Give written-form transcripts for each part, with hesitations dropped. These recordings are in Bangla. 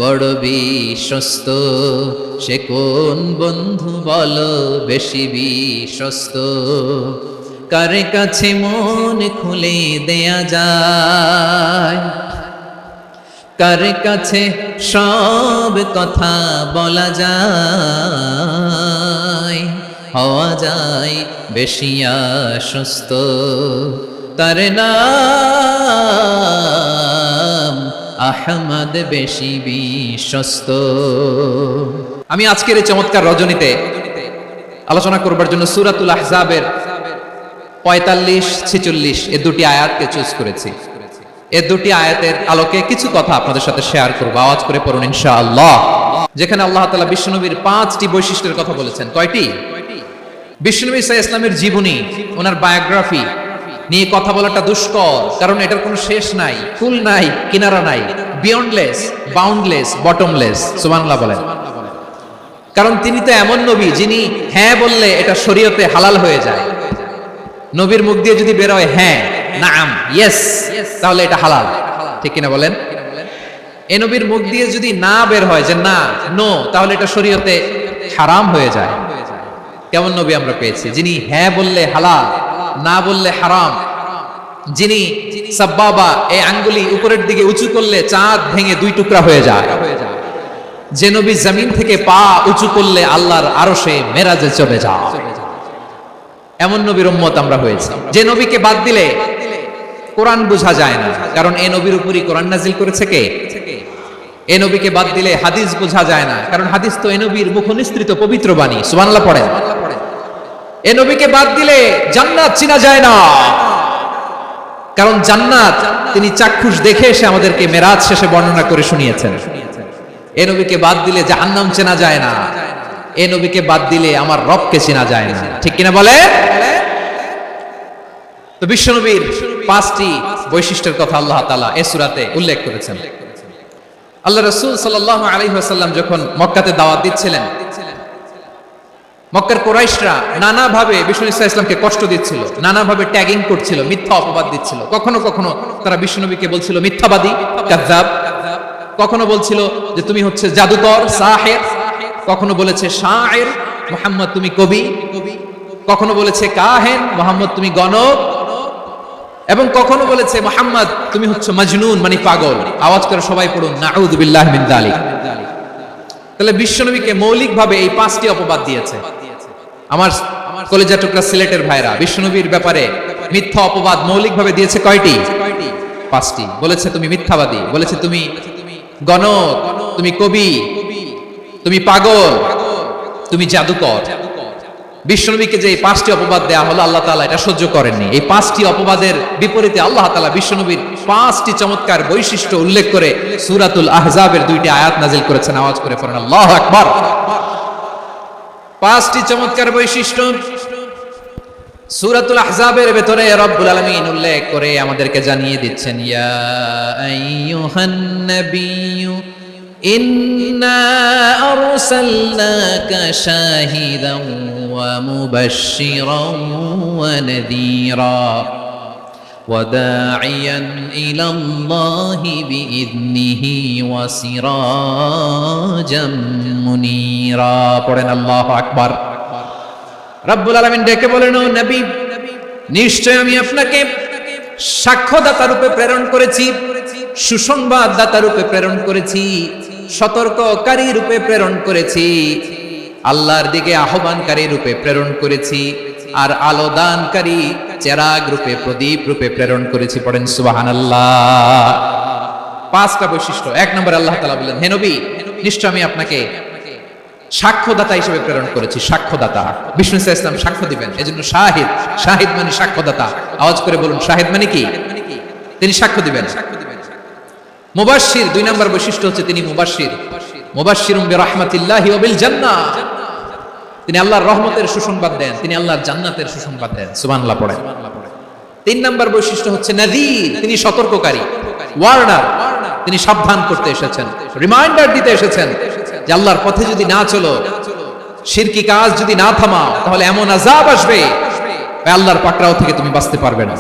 বড় বিশ্বস্ত, সে কোন বন্ধু বলো বেশি বিশ্বস্ত, কার কাছে মন খুলে দেয়া যায়, কার কাছে সব কথা বলা যায়, হওয়া যায় বেশি আশ্বস্ত, তার নাম আহমদ বেশি বিশ্বস্ত। আমি আজকের এই চমৎকার রজনীতে আলোচনা করবার জন্য সূরাতুল আহজাবের 45-46 এই দুটি আয়াতকে চুজ করেছি। এই দুটি আয়াতের আলোকে কিছু কথা আপনাদের সাথে শেয়ার করব। আওয়াজ করে পড়ুন ইনশাআল্লাহ। যেখানে আল্লাহ তাআলা বিশ্বনবীর 5টি বৈশিষ্ট্যের কথা বলেছেন। কয়টি? বিশ্বনবী সাল্লাল্লাহু আলাইহি ওয়াসাল্লামের জীবনী, ওনার বায়োগ্রাফি নিয়ে কথা বলাটা দুষ্কর, কারণ এটার কোনো শেষ নাই, ফুল নাই, কিনারা নাই, বিয়ন্ডলেস, বাউন্ডলেস, বটমলেস। সুবহানাল্লাহ বলেন। কারণ তিনি তো এমন নবী যিনি হ্যাঁ বললে এটা শরীয়তে হালাল হয়ে যায়। নবীর মুখ দিয়ে যদি বের হয় হ্যাঁ, নাম, ইয়েস, তাহলে এটা হালাল। ঠিক কিনা বলেন? এই নবীর মুখ দিয়ে যদি না বের হয় যে না, নো, তাহলে এটা শরীয়তে হারাম হয়ে যায়। কেমন নবী আমরা পেয়েছি যিনি হ্যাঁ বললে হালাল, না বললে হারাম, যিনি সাব্বাবা এই আঙ্গুলি উপরের দিকে উঁচু করলে চাঁদ ভেঙে 2 টুকরা হয়ে যায়, যে নবী জমিন থেকে পা উঁচু করলে আল্লাহর আরশে মেরাজে চলে যায়। এমন নবীর উম্মত আমরা হয়েছি। যে নবীকে বাদ দিলে কোরআন বোঝা যায় না, কারণ এই নবীর উপরই কোরআন নাজিল করেছে কে? এই নবীকে বাদ দিলে হাদিস বোঝা যায় না, কারণ হাদিস তো এই নবীর মুখনিসৃত পবিত্র বাণী। সুবহানাল্লাহ পড়েন। এই নবীকে বাদ দিলে জান্নাত চিনা যায় না, কারণ জান্নাত তিনি চাক্ষুষ দেখে এসে আমাদেরকে মেরাজ শেষে বর্ণনা করে শুনিয়েছেন। এই নবীকে বাদ দিলে জাহান্নাম চেনা যায় না, এই নবীকে বাদ দিলে আমার রবকে চেনা যায় না। ঠিক কিনা বলে? তো বিশ্বনবীর 5টি বৈশিষ্ট্যের কথা আল্লাহ তাআলা এই সূরাতে উল্লেখ করেছেন। আল্লাহ রাসূল সাল্লাল্লাহু আলাইহি ওয়াসাল্লাম যখন মক্কাতে দাওয়াত দিচ্ছিলেন, মক্কার কুরাইশরা নানাভাবে বিষ্ণু ইসা ইসলামকে কষ্ট দিচ্ছিল, নানাভাবে ট্যাগিং করছিল, মিথ্যা অপবাদ দিচ্ছিল। কখনো কখনো তারা বিশ্বনবীকে বলছিল মিথ্যাবাদী, কাযযাব। কখনো বলছিল যে তুমি হচ্ছে জাদুকর, সাহির। কখনো বলেছে শায়ের, মুহাম্মদ তুমি কবি। কখনো বলেছে কাহেন, মুহাম্মদ তুমি গণক। এবং কখনো বলেছে মুহাম্মদ তুমি হচ্ছে মাজনুন, মানে পাগল। আওয়াজ করে সবাই পড়ুন নাউযু বিল্লাহি মিন যালিক। তাহলে বিশ্বনবীকে মৌলিকভাবে এই 5টি অপবাদ দিয়েছে। আমার কলেজা টুকরা সিলেটের ভাইরা, বিশ্বনবীর ব্যাপারে মিথ্যা অপবাদ মৌলিকভাবে দিয়েছে কয়টি? 5টি। বলেছে তুমি মিথ্যাবাদী, বলেছে তুমি গণক, তুমি কবি, তুমি পাগল, তুমি জাদুকর। বিশ্বনবীকে যে এই 5টি অপবাদ দেয়া হলো, আল্লাহ তাআলা এটা সহ্য করেননি। এই 5টি অপবাদের বিপরীতে আল্লাহ তাআলা বিশ্বনবীর 5টি চমৎকার বৈশিষ্ট্য উল্লেখ করে সূরাতুল আহজাবের 2টি আয়াত নাজিল করেছেন। আওয়াজ করে পড়েন আল্লাহু আকবার। 5টি চমৎকার বৈশিষ্ট্য সূরাতুল আহজাবের ভেতরে রব্বুল আলামিন উল্লেখ করে আমাদেরকে জানিয়ে দিচ্ছেন, ইয়া আইয়ুহান নাবিয়্যু ইন্না আরসালনাকা শাহিদান ওয়া মুবাশশিরান ওয়া নাযীরা ওয়া দাঈয়ান ইলাল্লাহি বিইذনিহি ওয়া সিরাজাম মুনীরা। পড়েন আল্লাহু আকবার। রব্বুল আলামিন ডেকে বলেন, ও নবী, নিশ্চয় আমি আপনাকে সাক্ষ্যদাতা রূপে প্রেরণ করেছি, সুসংবাদদাতা রূপে প্রেরণ করেছি, সতর্ককারী রূপে প্রেরণ করেছি, আল্লাহর দিকে আহ্বানকারী রূপে প্রেরণ করেছি, আর আলো দানকারী চেরাগ রূপে, প্রদীপ রূপে প্রেরণ করেছি। পড়েন সুবহানাল্লাহ। 5টা বৈশিষ্ট্য। 1 নম্বরে আল্লাহ তাআলা বলেন, হে নবী, নিশ্চয় আমি আপনাকে সাক্ষ্যদাতা হিসেবে প্রেরণ করেছি। সাক্ষ্যদাতা, বিষ্ণু ইসা ইসলাম সাক্ষ্য দিবেন, এজন্য শাহিদ। শাহিদ মানে সাক্ষ্যদাতা। আওয়াজ করে বলুন শাহিদ মানে কি? তিনি সাক্ষ্য দিবেন। মুবাশশির, 2 নম্বর বৈশিষ্ট্য হচ্ছে তিনি মুবাশশির। মুবাশশিরুম বিরাহমাতিল্লাহি ওয়া বিল জান্নাহ। তিনি আল্লাহর রহমতের সুসংবাদ দেন, তিনি আল্লাহর জান্নাতের সুসংবাদ দেন। সুবহানাল্লাহ পড়েন। 3 নম্বর বৈশিষ্ট্য হচ্ছে নাযীর, তিনি সতর্ককারী, ওয়ার্নার। তিনি সাবধান করতে এসেছেন, রিমাইন্ডার দিতে এসেছেন যে আল্লাহর পথে যদি না চলো, শিরকি কাজ যদি না থামাও, তাহলে এমন আযাব আসবে আল্লাহর পাকড়াও থেকে তুমি বাঁচতে পারবে না।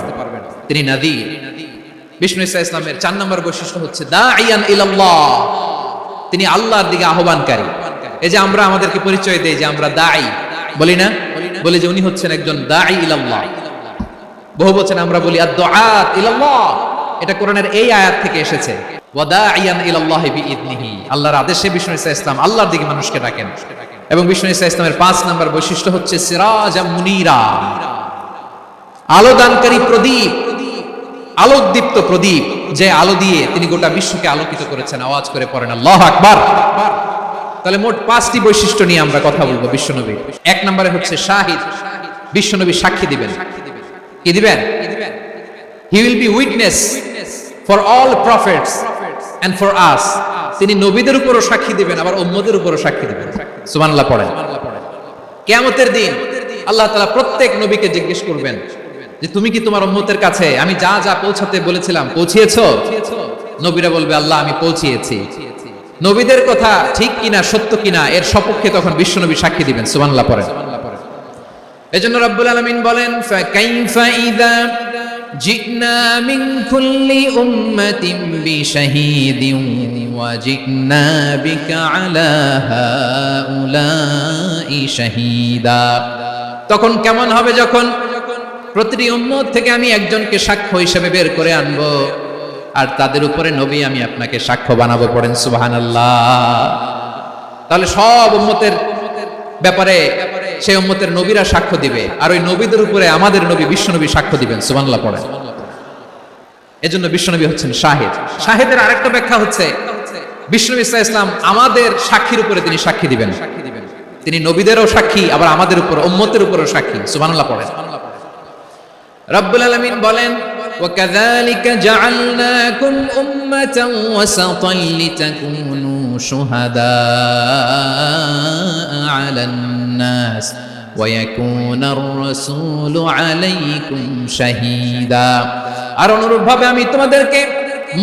তিনি নাযীর। বিষ্ণু ইসা ইসলামের 4 নম্বর বৈশিষ্ট্য হচ্ছে দাঈয়ান ইলাল্লাহ, তিনি আল্লাহর দিকে আহ্বানকারী। এই যে আমরা আমাদেরকে পরিচয় দেই যে আমরা দাঈ, বলি না? বলি যে উনি হচ্ছেন একজন দাঈ ইলাল্লাহ। বহু বচনে আমরা বলি আদ-দুআত ইলাল্লাহ। এটা কোরআনের এই আয়াত থেকে এসেছে, ওয়া দাঈয়ান ইলাল্লাহি বিইذনিহি। আল্লাহর আদেশে বিষ্ণু ঈসা ইসলাম আল্লাহর দিকে মানুষকে ডাকেন। এবং বিষ্ণু ঈসা ইসলামের 5 নাম্বার বৈশিষ্ট্য হচ্ছে সিরাজাম মুনীরা, আলোদানকারী প্রদীপ, আলোকদীপ্ত প্রদীপ, যে আলো দিয়ে তিনি গোটা বিশ্বকে আলোকিত করেছেন। আওয়াজ করে পড়েন আল্লাহু আকবার। তাহলে মোট 5টি বৈশিষ্ট্য নিয়ে আমরা কথা বলবো বিশ্বনবীর। 1 নম্বরে হচ্ছে শাহিদ, বিশ্বনবী সাক্ষী দিবেন। কি দিবেন? He will be witness for all prophets and for us. তিনি নবীদের উপরও সাক্ষী দিবেন, আবার উম্মতের উপরও সাক্ষী দিবেন। সুবহানাল্লাহ পড়েন। কিয়ামতের দিন আল্লাহ তাআলা প্রত্যেক নবীকে জিজ্ঞেস করবেন যে তুমি কি তোমার উম্মতের কাছে আমি যা যা পৌঁছাতে বলেছিলাম পৌঁছিয়েছো? নবীরা বলবে আল্লাহ আমি পৌঁছিয়েছি। নবীদের কথা ঠিক কিনা, সত্য কিনা, এর সপক্ষে তখন বিশ্বনবী সাক্ষী দিবেন। সুবহানাল্লাহ পড়েন। এজন্য রব্বুল আলামিন বলেন ফাকাইফা ইযা জিনা মিন কুল্লি উম্মাতিন বিশাহীদিন ওয়া জিনা বিকা আলা হাউলাই শাহীদা। তখন কেমন হবে যখন প্রতিটি উম্মত থেকে আমি একজনকে সাক্ষ্য হিসেবে বের করে আনবো, আর তাদের উপরে নবী আমি আপনাকে সাক্ষ্য বানাবো। পড়েন সুবহানাল্লাহ। তাহলে সব উম্মতের ব্যাপারে সেই উম্মতের নবীরা সাক্ষ্য দিবে, আর ওই নবীদের উপরে আমাদের নবী বিশ্বনবী সাক্ষ্য দিবেন। সুবহানাল্লাহ পড়েন। এজন্য বিশ্বনবী হচ্ছেন শাহিদ। শাহিদের আরেকটা ব্যাখ্যা হচ্ছে বিশ্বনবী সাল্লাল্লাহু আলাইহি ওয়াসাল্লাম আমাদের সাক্ষীর উপরে তিনি সাক্ষী দিবেন। তিনি নবীদেরও সাক্ষী, আবার আমাদের উপর উম্মতের উপরও সাক্ষী। সুবহানাল্লাহ পড়েন। রব্বুল আলামিন বলেন وَكَذَلِكَ جَعَلْنَاكُمْ أُمَّةً وَسَطًا لِتَكُونُوا شُهَدَاءَ عَلَى النَّاسِ وَيَكُونَ الرَّسُولُ عَلَيْكُمْ شَهِيدًا। আর অনুরূপভাবে আমি তোমাদেরকে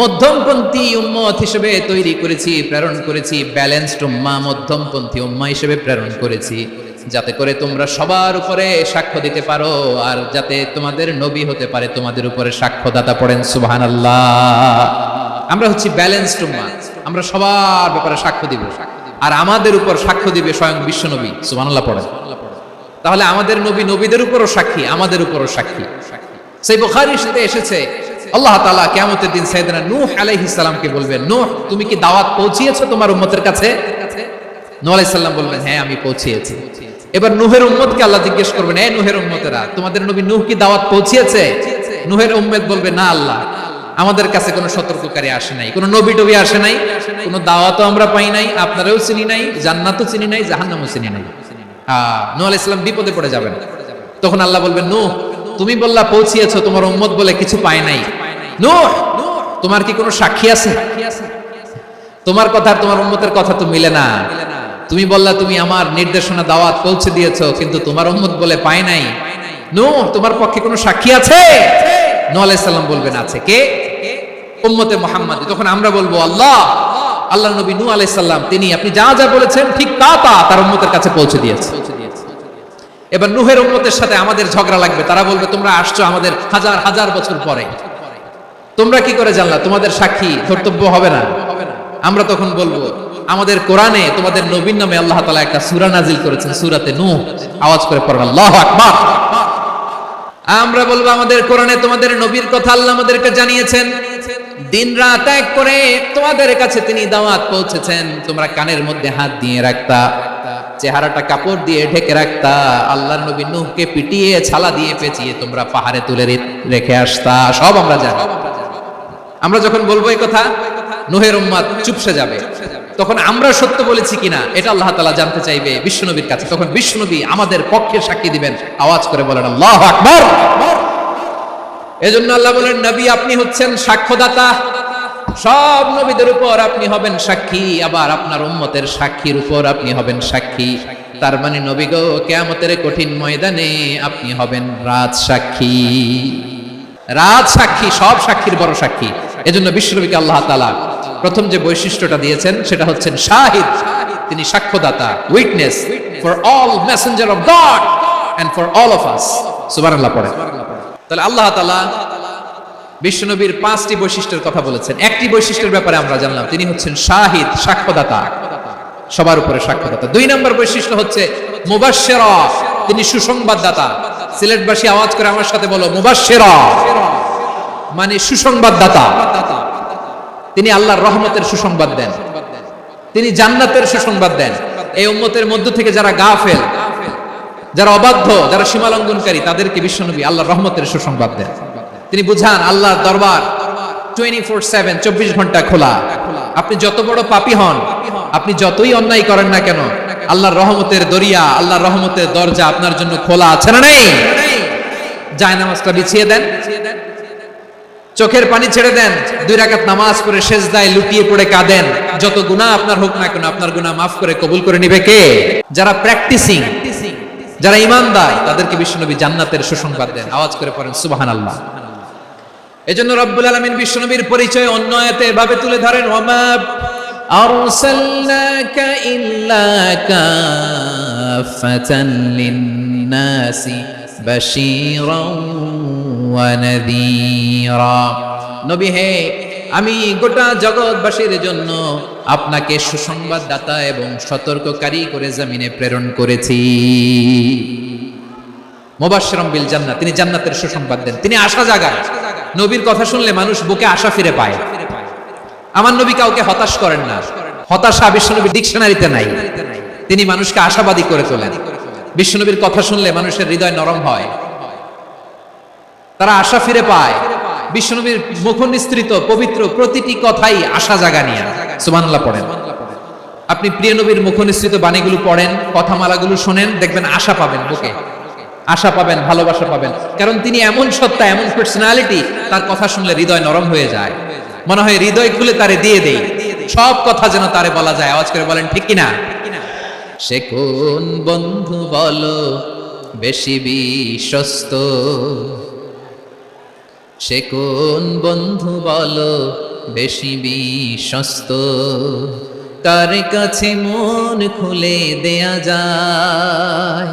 মধ্যমপন্থী উম্মত হিসেবে তৈরি করেছি, প্রেরণ করেছি। ব্যালেন্সড উম্মাহ, মধ্যমপন্থী উম্মাহ হিসেবে প্রেরণ করেছি, যাতে করে তোমরা সবার উপরে সাক্ষ্য দিতে পারো, আর যাতে তোমাদের নবী হতে পারে তোমাদের উপরে সাক্ষ্যদাতা। পড়েন সুবহানাল্লাহ। আমরা হচ্ছি ব্যালেন্সড উম্মাহ, আমরা সবার ব্যাপারে সাক্ষ্য দিব, আর আমাদের উপর সাক্ষ্য দিবে স্বয়ং বিশ্বনবী। সুবহানাল্লাহ পড়েন। তাহলে আমাদের নবী নবীদের উপরও সাক্ষী, আমাদের উপরও সাক্ষী। সেই বুখারীর সাথে এসেছে আল্লাহ তাআলা কিয়ামতের দিন সাইয়েদনা নূহ আলাইহিস সালামকে বলবেন, নূহ তুমি কি দাওয়াত পৌঁছিয়েছো তোমার উম্মতের কাছে? নূহ আলাইহিস সালাম বলবেন হ্যাঁ আমি পৌঁছিয়েছি। এবার নূহের উম্মতকে আল্লাহ জিজ্ঞেস করবেন, এই নূহের উম্মতেরা তোমাদের নবী নূহ কি দাওয়াত পৌঁছিয়েছে? নূহের উম্মত বলবে না আল্লাহ, আমাদের কাছে কোনো সতর্ককারী আসে নাই, কোনো নবী টবি আসে নাই, কোনো দাওয়াতও আমরা পাই নাই, আপনারাও চিনি নাই, জান্নাতও চিনি নাই, জাহান্নামও চিনি নাই। নূহ আলাইহিস সালাম বিপদে পড়ে যাবেন। তখন আল্লাহ বলবেন নূহ তুমি বললা পৌঁছিয়েছো, তোমার উম্মত বলে কিছু পায় নাই। নূহ তোমার কি কোনো সাক্ষী আছে? তোমার কথা আর তোমার উম্মতের কথা তো মিলে না। তুমি বললা তুমি আমার নির্দেশনা দাওয়াত পৌঁছে দিয়েছো, কিন্তু তোমার উম্মত বলে পায় নাই। নূহ তোমার পক্ষে কোনো সাক্ষী আছে? নূহ আলাইহিস সালাম বলবেন আছে। কে? উম্মতে মুহাম্মাদী। তখন আমরা বলবো আল্লাহ, আল্লাহর নবী নূহ আলাইহিস সালাম তিনি আপনি যা যা বলেছেন ঠিক তা তা তার উম্মতের কাছে পৌঁছে দিয়েছে। এবার নূহের উম্মতের সাথে আমাদের ঝগড়া লাগবে। তারা বলবে তোমরা আসছো আমাদের হাজার হাজার বছর পরে, তোমরা কি করে জানলা? তোমাদের সাক্ষী ধর্তব্য হবে না? আমরা তখন বলবো আমাদের কোরআনে তোমাদের নবীর নামে আল্লাহ তাআলা একটা সূরা নাজিল করেছেন, সূরাতে নূহ। আওয়াজ করে পড়েন আল্লাহু আকবার। আমরা বলবো আমাদের কোরআনে তোমাদের নবীর কথা আল্লাহ আমাদেরকে জানিয়েছেন, দিন রাত এক করে তোমাদের কাছে তিনি দাওয়াত পৌঁছেছেন। তোমরা কানের মধ্যে হাত দিয়ে রাখতা, চেহারাটা কাপড় দিয়ে ঢেকে রাখতা, আল্লাহর নবী নূহকে পিটিয়ে ছালা দিয়ে পেঁচিয়ে তোমরা পাহাড়ে তুলে রেখে আসতা। সব আমরা জানি। আমরা যখন বলবো এই কথা, নূহের উম্মত চুপসে যাবে। তখন আমরা সত্য বলেছি কিনা এটা আল্লাহ তাআলা জানতে চাইবে বিশ্বনবীর কাছে। তখন বিশ্বনবী আমাদের পক্ষে সাক্ষী দিবেন। আওয়াজ করে বলেন আল্লাহু আকবার। এজন্য আল্লাহ বলেন নবী আপনি হচ্ছেন সাক্ষ্যদাতা, সব নবীদের উপর আপনি হবেন সাক্ষী, আবার আপনার উম্মতের সাক্ষীর উপর আপনি হবেন সাক্ষী। তার মানে নবী গো কিয়ামতের কঠিন ময়দানে আপনি হবেন রাজ সাক্ষী। রাজ সাক্ষী, সব সাক্ষীর বড় সাক্ষী। এজন্য বিশ্বনবীকে আল্লাহ তাআলা প্রথম যে বৈশিষ্ট্যটা দিয়েছেন সেটা হচ্ছেন শাহিদ। তিনি সাক্ষ্যদাতা, witness for all messenger of God and for all of us. সুবহানাল্লাহ পড়ে। তাহলে আল্লাহ তাআলা বিশ্বনবীর 5টি বৈশিষ্ট্যের কথা বলেছেন। একটি বৈশিষ্ট্যের ব্যাপারে আমরা জানলাম, তিনি হচ্ছেন শাহিদ, সাক্ষ্যদাতা, সবার উপরে সাক্ষ্যদাতা। 2 নম্বর বৈশিষ্ট্য হচ্ছে মুবাশশিরা, তিনি সুসংবাদদাতা। সিলেটবাসী আওয়াজ করে আমার সাথে বলো, মুবাশশিরা মানে সুসংবাদদাতা। তিনি আল্লাহর রহমতের সুসংবাদ দেন, তিনি জান্নাতের সুসংবাদ দেন। এই উম্মতের মধ্য থেকে যারা গাফেল, যারা অবাধ্য, যারা সীমালঙ্ঘনকারী, তাদেরকে বিশ্বনবী আল্লাহর রহমতের সুসংবাদ দেন। তিনি বুঝান আল্লাহর দরবার 24/7, 24 ঘন্টা খোলা। আপনি যত বড় পাপী হন, আপনি যতই অন্যায় করেন না কেন, আল্লাহর রহমতের দরিয়া, আল্লাহর রহমতের দরজা আপনার জন্য খোলা আছে না নেই? জায়নামাজটা বিছিয়ে দেন, চোখের পানি ছেড়ে দেন, 2 রাকাত নামাজ পড়ে সেজদায় লুটিয়ে পড়ে কাঁদেন। যত গুনাহ আপনার হোক না কেন, আপনার গুনাহ মাফ করে কবুল করে নিবে কে? যারা প্র্যাকটিসিং, যারা ঈমানদার, তাদেরকে বিশ্বনবী জান্নাতের সুসংবাদ দেন। আওয়াজ করে পড়েন সুবহানাল্লাহ। এজন্য রব্বুল আলামিন বিশ্বনবীর পরিচয় অন্য আয়াতে এভাবে তুলে ধরেন, ওয়ামা আরসালনাকা ইল্লা কাফাতান লিন-নাসি বাশীরাও ওয়া নাযীরা। নবী হে, আমি গোটা জগৎবাসীর জন্য আপনাকে সুসংবাদদাতা এবং সতর্ককারী করে জমিনে প্রেরণ করেছি। মুবাশশিরাম বিল জান্নাহ, তিনি জান্নাতের সুসংবাদ দেন, তিনি আশা জাগান। নবীর কথা শুনলে মানুষ বুকে আশা ফিরে পায়। আমার নবী কাউকে হতাশ করেন না, হতাশা বিশ্বনবীর ডিকশনারিতে নাই। তিনি মানুষকে আশাবাদী করে তোলেন। বিশ্বনবীর কথা শুনলে মানুষের হৃদয় নরম হয়, তারা আশা ফিরে পায়। বিশ্বনবীর মুখনিসৃত পবিত্র প্রতিটি কথাই আশা জাগানিয়া। সুবহানাল্লাহ পড়েন। আপনি প্রিয় নবীর মুখনিসৃত বাণীগুলো পড়েন, কথামালাগুলো শোনেন, দেখবেন আশা পাবেন, বুকে আশা পাবেন, ভালোবাসা পাবেন। কারণ তিনি এমন সত্তা, এমন পার্সোনালিটি, তার কথা শুনলে হৃদয় নরম হয়ে যায়। মনে হয় হৃদয় খুলে তারে দিয়ে দেই, সব কথা যেন তারে বলা যায়। আওয়াজ করে বলেন ঠিক কিনা? সে কোন বন্ধু বলো বেশি বিশ্বস্ত, সে কোন বন্ধু বলো বেশি বিশ্বস্ত, কার কাছে মন খুলে দেয়া যায়,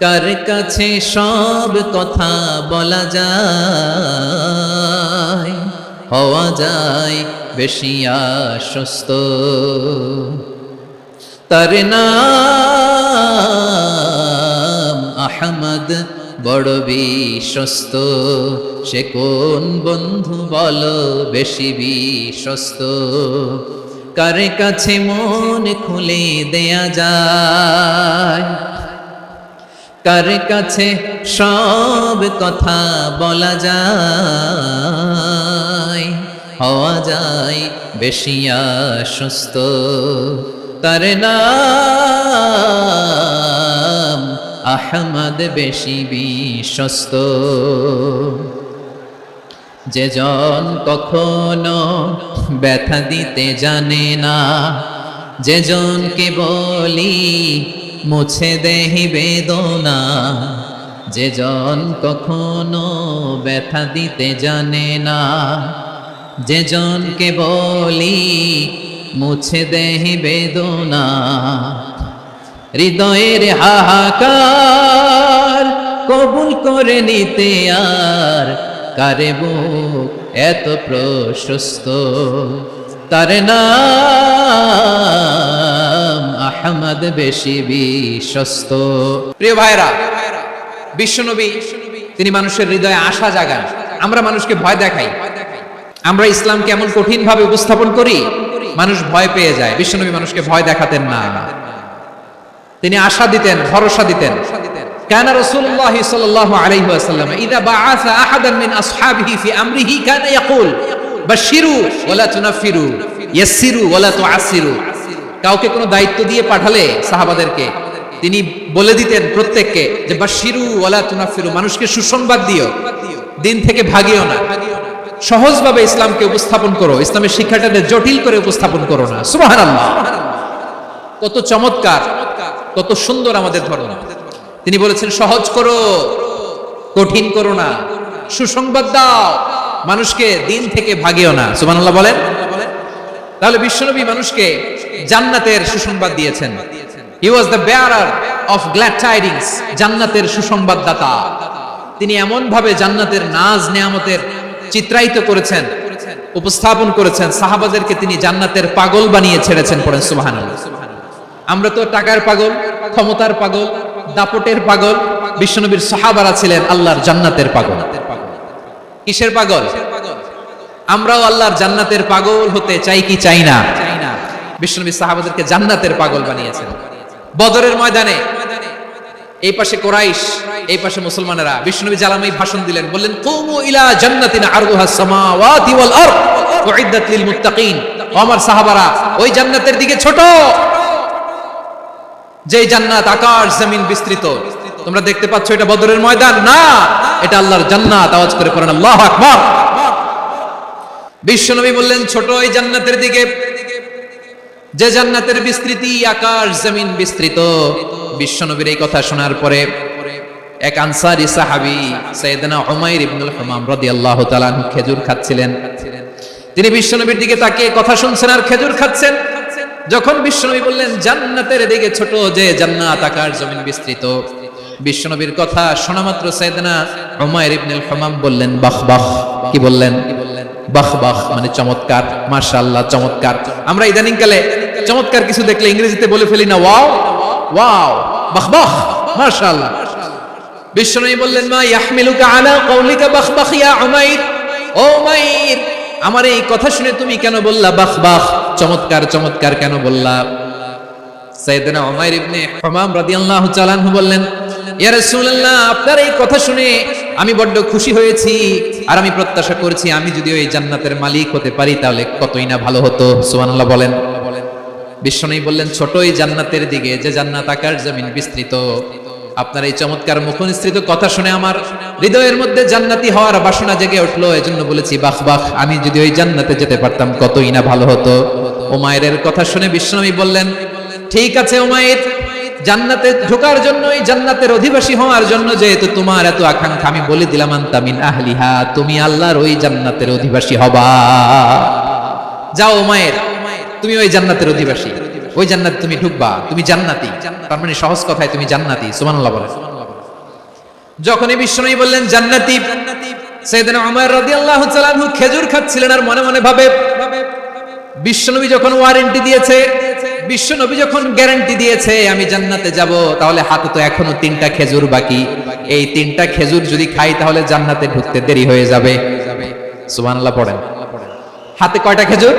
কার কাছে সব কথা বলা যায়, হওয়া যায় বেশি আশ্বস্ত। তার নাম আহমদ, বড় বিশ্বস্ত। সে কোন বন্ধু বলো বেশি বিশ্বস্ত, কার কাছে মন খুলে দেয়া যায়, কার কাছে সব কথা বলা যায়, হওয়া যায় বেশি আশ্বস্ত। তার নাম আহমদ, বেশি বিশ্বস্ত। যে জন কখনো ব্যথা দিতে জানে না, যে জনকে বলি মুছে দেহি বেদনা, যে জন কখনো ব্যথা দিতে জানে না, যে জনকে বলি মুছে দেহি বেদনা, হৃদয়ের হাহাকার কবুল করে নিতে আর কারে বুক এত প্রশস্ত। তার নাম আহমদ, বেশি বিশ্বস্ত। প্রিয় ভাইরা, বিশ্বনবী তিনি মানুষের হৃদয়ে আশা জাগান। আমরা মানুষকে ভয় দেখাই, আমরা ইসলামকে এমন কঠিন ভাবে উপস্থাপন করি, মানুষ ভয় পেয়ে যায়। বিশ্বনবী মানুষকে ভয় দেখাতেন না, তিনি আশা দিতেন, ভরসা দিতেন। কানা রাসূলুল্লাহ সাল্লাল্লাহু আলাইহি ওয়াসাল্লাম ইযা বাআসা আহাদান মিন আসহাবিহি ফি আমরিহি কানা ইয়াকুল বাশশিরু ওয়ালা তুনাফিরু, ইয়াসসিরু ওয়ালা তুআসসিরু। কাউকে কোনো দায়িত্ব দিয়ে পাঠালে সাহাবাদেরকে তিনি বলে দিতেন প্রত্যেককে যে বাশশিরু ওয়ালা তুনাফিরু, মানুষকে সুসংবাদ দিও, দিন থেকে ভাগিও না, সহজভাবে ইসলামকে উপস্থাপন করো, ইসলামের শিক্ষাটাকে জটিল করে উপস্থাপন করো না। সুবহানাল্লাহ, কত চমৎকার, কত সুন্দর আমাদের ধর্ম। তিনি বলেছেন সহজ করো, কঠিন করো না, সুসংবাদ দাও, মানুষকে দিন থেকে ভাগিও না। সুবহানাল্লাহ বলেন। তাহলে বিশ্বনবী মানুষকে জান্নাতের সুসংবাদ দিয়েছেন। He was the bearer of glad tidings, জান্নাতের সুসংবাদদাতা। তিনি এমন ভাবে জান্নাতের নাজ নেয়ামতের চিত্রায়িত করেছেন, উপস্থাপন করেছেন। সাহাবাদেরকে তিনি জান্নাতের পাগল বানিয়ে ছেড়েছেন, পড়েন সুবহানাল্লাহ। আমরা তো টাকার পাগল, ক্ষমতার পাগল, দাপটের পাগল। বিশ্বনবীর সাহাবারা ছিলেন আল্লাহর জান্নাতের পাগল। কিসের পাগল? আমরাও আল্লাহর জান্নাতের পাগল হতে চাই কি চাই না? বিশ্বনবী সাহাবাদেরকে জান্নাতের পাগল বানিয়েছেন। বদরের ময়দানে এই পাশে কোরাইশ, এই পাশে মুসলমানেরা। বিশ্বনবী জালামাই ভাষণ দিলেন, বললেন কুমু ইলা জান্নাতিন আরদুহাস সামাওয়াতি ওয়াল আরদ উইদ্দাত লিল মুত্তাকিন। আমার সাহাবারা, ওই জান্নাতের দিকে ছোট, যেই জান্নাত আকাশ জমিন বিস্তৃত। তোমরা দেখতে পাচ্ছ এটা বদরের ময়দান না, এটা আল্লাহর জান্নাত। আওয়াজ করে পড়েন আল্লাহু আকবার। বিশ্বনবী বললেন ছোট ওই জান্নাতের দিকে, যে জান্নাতের বিস্তৃতি আকাশ জমিন বিস্তৃত। বিশ্বনবীর এই কথা শোনার পরে এক আনসারী সাহাবী সাইয়েদনা উমাইর ইবনুল হুমাম রাদিয়াল্লাহু তাআলা আনহু খেজুর খাচ্ছিলেন। তিনি বিশ্বনবীর দিকে তাকিয়ে কথা শুনছেন আর খেজুর খাচ্ছেন। যখন বিশ্বনবী বললেন জান্নাতের দিকে ছোট, যে জান্নাত আকাশ জমিন বিস্তৃত, বিশ্বনবীর কথা শোনা মাত্র সাইয়েদনা উমাইর ইবনুল হুমাম বললেন বাহ বাহ। কি বললেন? বাহ বাহ, মানে চমৎকার, মাশাআল্লাহ, চমৎকার। আমরা ইদানিং কালে চমৎকার কিছু দেখলে ইংরেজিতে বলে ফেলি না ওয়াও ওয়াও, বাহ বাহ, মাশাআল্লাহ। বিশ্বনবী বললেন মা ইয়াহমিলুকা আলা কওলিকা বাহ বাহ ইয়া উমাইর। ও উমাইর, আমার এই কথা শুনে তুমি কেন বললা বাহ বাহ, চমৎকার চমৎকার কেন বললা? সাইয়েদনা উমাইর ইবনে হুমাম রাদিয়াল্লাহু তাআলা আনহু বললেন ইয়া রাসূলুল্লাহ, আপনার এই কথা শুনে আমি বড্ড খুশি হয়েছি, আর আমি প্রত্যাশা করছি আমি যদি ওই জান্নাতের মালিক হতে পারি তাহলে কতই না ভালো হতো। সুবহানাল্লাহ বলেন। বিশ্বনবী বললেন ছোট এই জান্নাতের দিকে, যে জান্নাত আকাশ জমিন বিস্তৃত। আপনার এই চমৎকার মুখনিসৃত কথা শুনে আমার হৃদয়ের মধ্যে জান্নাতি হওয়ার বাসনা জেগে উঠলো, এজন্য বলেছি বাহ বাহ, আমি যদি ওই জান্নাতে যেতে পারতাম কতই না ভালো হতো। উমাইরের কথা শুনে বিশ্বনবী বললেন ঠিক আছে উমাইর, জান্নাতে ঢোকার জন্য, এই জান্নাতের অধিবাসী হওয়ার জন্য যেহেতু তোমার এত আকাঙ্ক্ষা, আমি বলে দিলাম আনতা মিন আহলিহা, তুমি আল্লাহর ওই জান্নাতের অধিবাসী হবা। যাও উমাইর, তুমি ওই জান্নাতের অধিবাসী, ওই জান্নাতে তুমি ঢুকবা, তুমি জান্নাতি। তার মানে সহজ কথায় তুমি জান্নাতি। সুবহানাল্লাহ বলেন। যখনই বিশ্বনবী বললেন জান্নাতি, সাইয়েদনা উমর রাদিয়াল্লাহু তাআলা আনহু খেজুর খাচ্ছিলেন আর মনে মনে ভাবে, বিশ্বনবী যখন ওয়ারেন্টি দিয়েছে, বিশ্বনবী যখন গ্যারান্টি দিয়েছে আমি জান্নাতে যাব, তাহলে হাতে তো এখনো 3টা খেজুর বাকি। এই 3টা খেজুর যদি খাই তাহলে জান্নাতে ঢুকতে দেরি হয়ে যাবে। সুবহানাল্লাহ পড়েন। হাতে কয়টা খেজুর?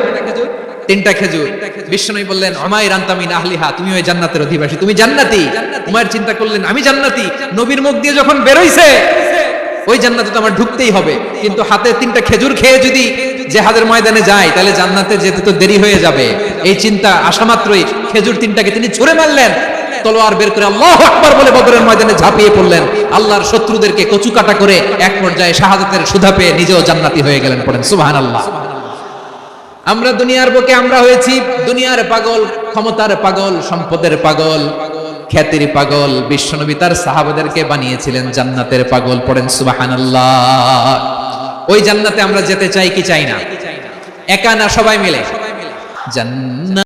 3টা খেজুর। বিশ্বনবী বললেন উমাইর আনতা মিন আহলিহা, তুমি ওই জান্নাতের অধিবাসী, তুমি জান্নাতি। উমাইর চিন্তা করলেন আমি জান্নাতি, নবীর মুখ দিয়ে যখন বের হইছে ওই জান্নাতে তো আমার ঢুকতেই হবে, কিন্তু হাতে 3টা খেজুর খেয়ে যদি জিহাদের ময়দানে যায় তাহলে জান্নাতে যেতে তো দেরি হয়ে যাবে। এই চিন্তা আসা মাত্রই খেজুর 3টাকে তিনি ছুঁড়ে মারলেন, তলোয়ার বের করে আল্লাহু আকবার বলে বদরের ময়দানে ঝাঁপিয়ে পড়লেন। আল্লাহর শত্রুদেরকে কচুকাটা করে এক পর্যায়ে শাহাদাতের সুধা পেয়ে নিজেও জান্নাতি হয়ে গেলেন। পড়েন সুবহানাল্লাহ। আমরা দুনিয়ার বুকে আমরা হয়েছি দুনিয়ার পাগল, ক্ষমতার পাগল, সম্পদের পাগল, খ্যাতির পাগল। বিশ্বনবী তার সাহাবাদেরকে বানিয়েছিলেন জান্নাতের পাগল। পড়েন সুবহানাল্লাহ। ওই জান্নাতে আমরা যেতে চাই কি চাই না? একা না সবাই মিলে? জান্নাত